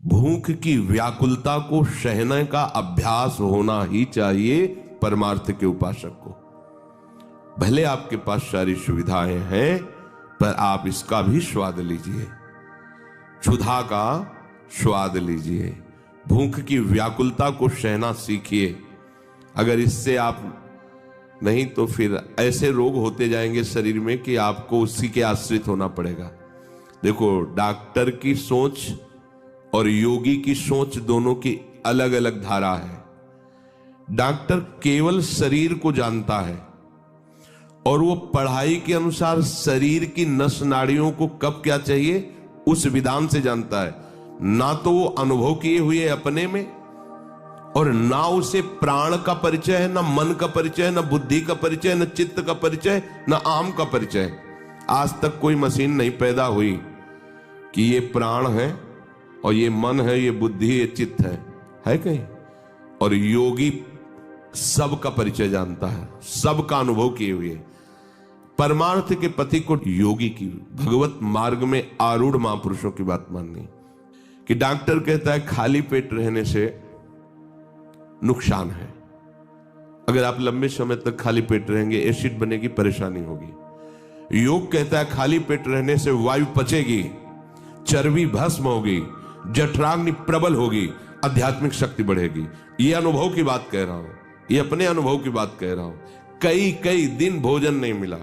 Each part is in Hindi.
भूख की व्याकुलता को सहने का अभ्यास होना ही चाहिए परमार्थ के उपासक को। भले आपके पास सारी सुविधाएं हैं, पर आप इसका भी स्वाद लीजिए, क्षुधा का स्वाद लीजिए, भूख की व्याकुलता को सहना सीखिए। अगर इससे आप नहीं तो फिर ऐसे रोग होते जाएंगे शरीर में कि आपको उसी के आश्रित होना पड़ेगा। देखो, डॉक्टर की सोच और योगी की सोच दोनों की अलग अलग धारा है। डॉक्टर केवल शरीर को जानता है और वो पढ़ाई के अनुसार शरीर की नस नाड़ियों को कब क्या चाहिए उस विधान से जानता है। ना तो वो अनुभव किए हुए अपने में, और ना उसे प्राण का परिचय है, ना मन का परिचय, ना बुद्धि का परिचय, ना चित्त का परिचय, ना आम का परिचय। आज तक कोई मशीन नहीं पैदा हुई कि ये प्राण है और ये मन है, ये बुद्धि, ये चित्त है कहीं? और योगी सबका परिचय जानता है, सबका अनुभव किए हुए। परमार्थ के पति को योगी की भगवत मार्ग में आरूढ़ महापुरुषों की बात माननी कि डॉक्टर कहता है खाली पेट रहने से नुकसान है। अगर आप लंबे समय तक खाली पेट रहेंगे एसिड बनेगी, परेशानी होगी। योग कहता है खाली पेट रहने से वायु पचेगी, चर्बी भस्म होगी, जठराग्नि प्रबल होगी, आध्यात्मिक शक्ति बढ़ेगी। ये अनुभव की बात कह रहा हूं, ये अपने अनुभव की बात कह रहा हूं। कई दिन भोजन नहीं मिला,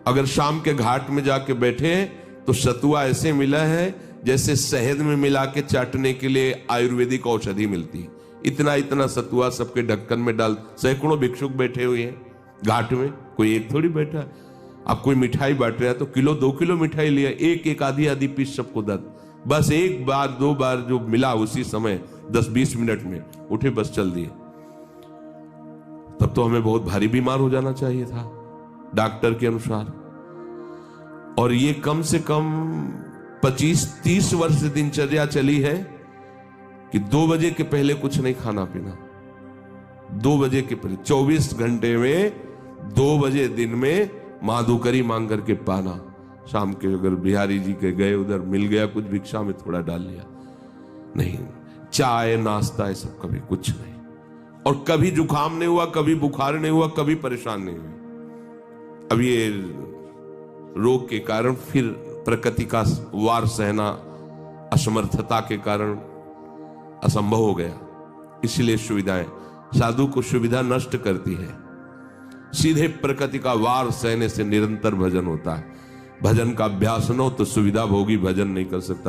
अगर शाम के घाट में जाके बैठे तो सतुआ ऐसे मिला है जैसे शहद में मिला के चाटने के लिए आयुर्वेदिक औषधि मिलती। इतना सतुआ सबके ढक्कन में डाल, सैकड़ों भिक्षुक बैठे हुए हैं घाट में, कोई एक थोड़ी बैठा है। अब कोई मिठाई बांट रहा है तो किलो 2 किलो मिठाई लिया, एक आधी पीस सबको दे, बस एक बार 2 बार जो मिला उसी समय 10-20 मिनट में उठे, बस चल दिए। तब तो हमें बहुत भारी बीमार हो जाना चाहिए था डॉक्टर के अनुसार। और ये कम से कम 25-30 वर्ष से दिनचर्या चली है कि 2 बजे के पहले कुछ नहीं खाना पीना। 2 बजे के पहले 24 घंटे में 2 बजे दिन में माधुकरी मांग करके पाना। शाम के अगर बिहारी जी के गए उधर मिल गया कुछ, भिक्षा में थोड़ा डाल लिया, नहीं चाय नाश्ता ये सब कभी कुछ नहीं। और कभी जुकाम नहीं हुआ, कभी बुखार नहीं हुआ, कभी परेशान नहीं हुई। अब ये रोग के कारण फिर प्रकृति का वार सहना असमर्थता के कारण असंभव हो गया। इसलिए सुविधाएं, साधु को सुविधा नष्ट करती है। सीधे प्रकृति का वार सहने से निरंतर भजन होता है। भजन का अभ्यास न हो तो सुविधा भोगी भजन नहीं कर सकता।